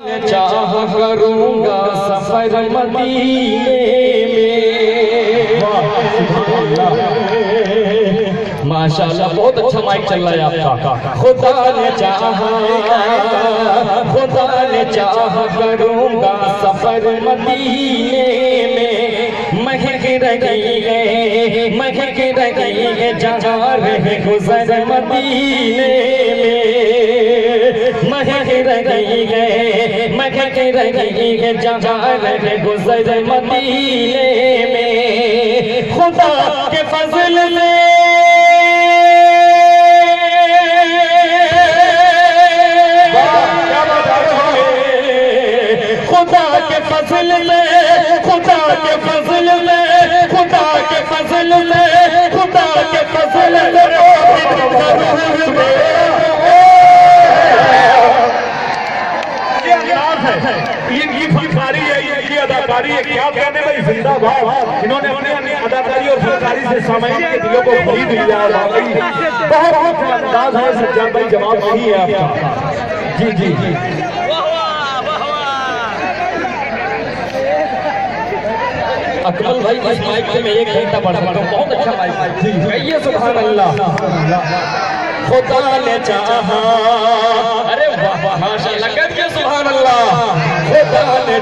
चाह करूंगा सफर मदीने में। माशाल्लाह बहुत अच्छा माइक चल रहा है आपका। खुदा ने चाह करूंगा सफर मदीने में। महक रही है जहाँ रहे गुज़र मदीने में। महक रही है जहाँ रहे गुज़र मदीने में। खुदा के फज़ल में खुदा के फज़ल में ये फनकारी है, ये अदाकारी है। क्या कहने भाई जिंदाबाद। इन्होंने अपनी अदाकारी और फनकारी से सामान्य के दिलों को खरीद लिया। बहुत अंदाज है सज्जाद भाई, जवाब नहीं है आपका। जी जी जी अकमल भाई, इस माइक से मैं एक घंटा बढ़ सकता हूँ। बहुत अच्छा माइक है, कहिए सुभान अल्लाह। खुदा ने चाहा, अरे वाह वाह माशाअल्लाह, कहिए सुभान अल्लाह। खुदा ने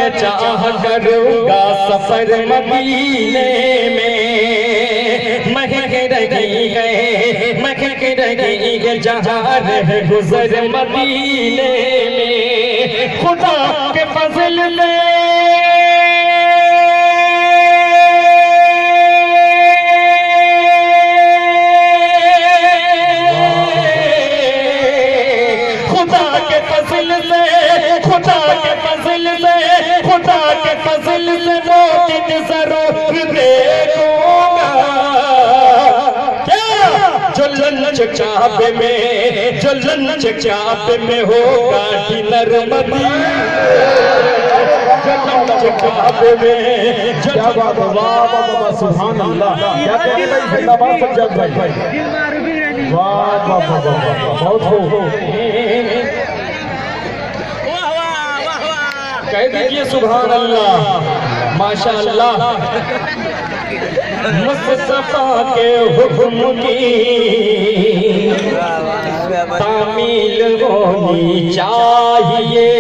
चाहा करूंगा सफर मदीने में। महक रही है जहाँ रहे गुज़र मदीने में। खुदा के फज़ल में मोती जरूर देखूंगा। क्या जो लंच चाप में होगा डिनर मदीने। क्या बात है, वाह सुभान अल्लाह। क्या कहते भाई, जिंदाबाद सज्जाद भाई। वाह वाह वाह, बहुत हो। कह दीजिए सुभान अल्लाह माशाअल्लाह। मुस्तफा के हुक्म की तामील होनी चाहिए।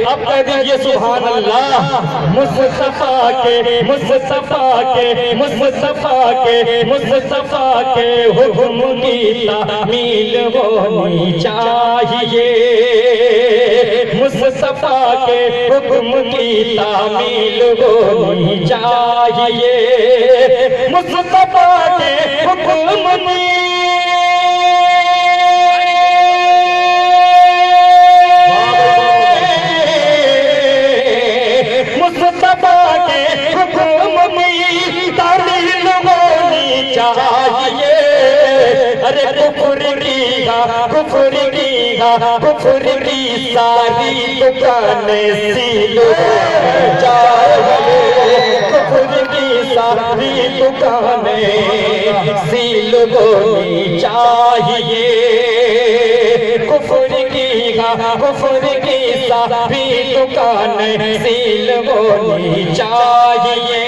अब कह दीजिए सुभान अल्लाह। मुस्तफा के हुक्म की तामील होनी चाहिए। मुस्तफा के हुक्म की तामील होनी चाहिए। मुस्तफा के हुक्म की अरे कुफर की सारी दुकानें सील जाए। कुफर की सारी दुकानें सील होनी चाहिए। कुफर की सारी दुकानें सील होनी चाहिए।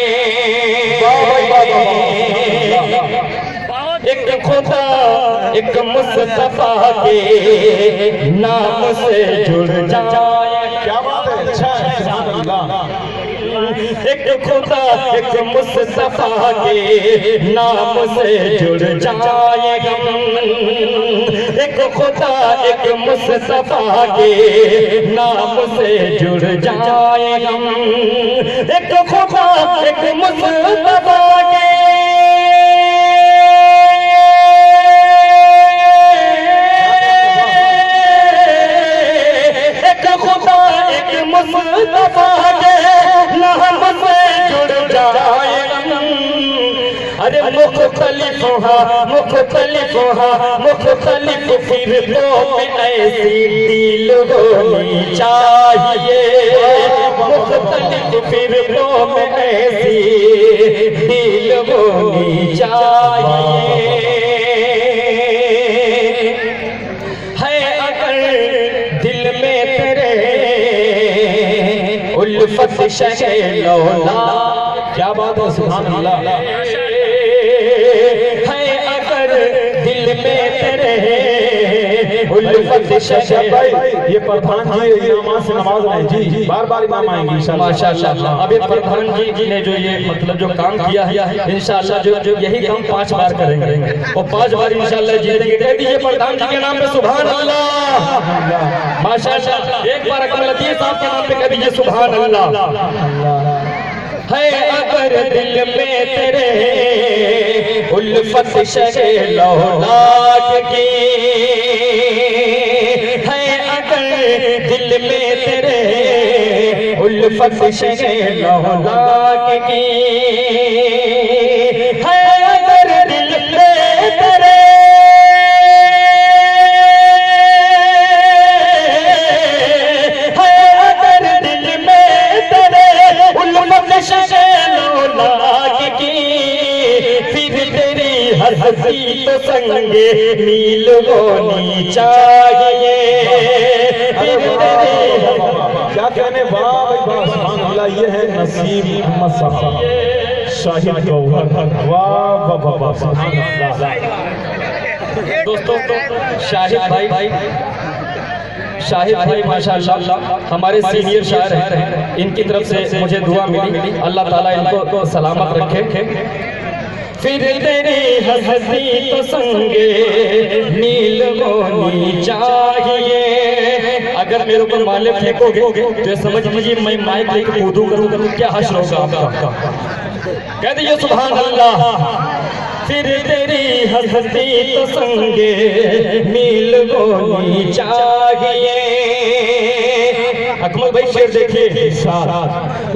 एक खुदा एक मुस्तफा के नाम से जुड़ जाए। क्या बात है, अच्छा है, सुभान अल्लाह। एक खुदा एक मुस्तफा के नाम से जुड़ जाए हम। एक खुदा एक मुस्तफा के नाम से जुड़ जाए हम। एक खुदा एक मुस्तफा के अरे मुख्तलिफ फिरकों में ऐसी दिल होनी चाहिए। मुख्तलिफ फिरकों में ऐसी दिल होनी चाहिए। उल्फत शहलौला। क्या बात है, सुभान अल्लाह। है अगर दिल में तेरे उल्फत शहलौला। ये प्रधान जी इमाम से नमाज रहे जी, बार बार इमाम आएंगे इंशाअल्लाह। माशाअल्लाह। अब ये प्रधान जी ने जो ये मतलब जो काम किया है इंशाअल्लाह जो यही काम 5 बार करेंगे और 5 बार इंशाअल्लाह जीतेंगे। कह दीजिए प्रधान जी के नाम पे सुभान अल्लाह। माशाअल्लाह। एक बार अकमल लतीफ साहब के नाम पे कह दीजिए सुभान अल्लाह। है अगर दिल में तेरे उल्फत शहलौला की, है अगर दिल में तेरे उल्फत शहलौला की, है अगर दिल में तेरे हंसी तो संगे नील होनी चाहिए। क्या कहने, वाह भाई वाह, सुभान अल्लाह। ये है नसीब मोहम्मद साहब शाहिद गौहर, वाह वाह वाह, सुभान अल्लाह। दोस्तों शाहिद भाई माशाअल्लाह हमारे सीनियर शायर हैं, इनकी तरफ से मुझे दुआ मिली, अल्लाह ताला इनको सलामत रखे। फिर तेरी हंसी तो संगे नील होनी चाहिए। अगर मेरे ऊपर माले फेंकोगे तो समझ लीजिए मैं माइक लेकर कूदूंगा तो क्या हश्र होगा आपका। कह दीजिए सुभान अल्लाह। फिर तेरी हंसी तो संगे नील होनी चाहिए। अकमल भाई शेर देखिए,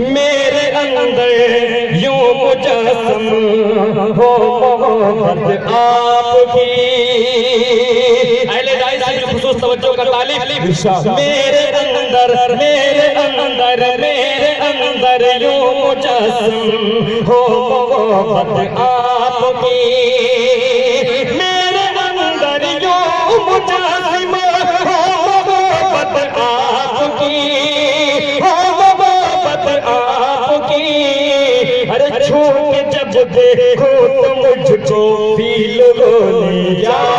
मेरे अंदर यूं मुजस्सम हो मोहब्बत आपकी। अहले दाई साहब खुसूस तवज्जो का तालिब। मेरे अंदर यूं मुजस्सम हो मोहब्बत आपकी। मेरे अंदर यूं मुजस्सम हो मोहब्बत आपकी, हो मोहब्बत आपकी। अरे छू के जब देखो तो मुझको फील होनी चाहिए।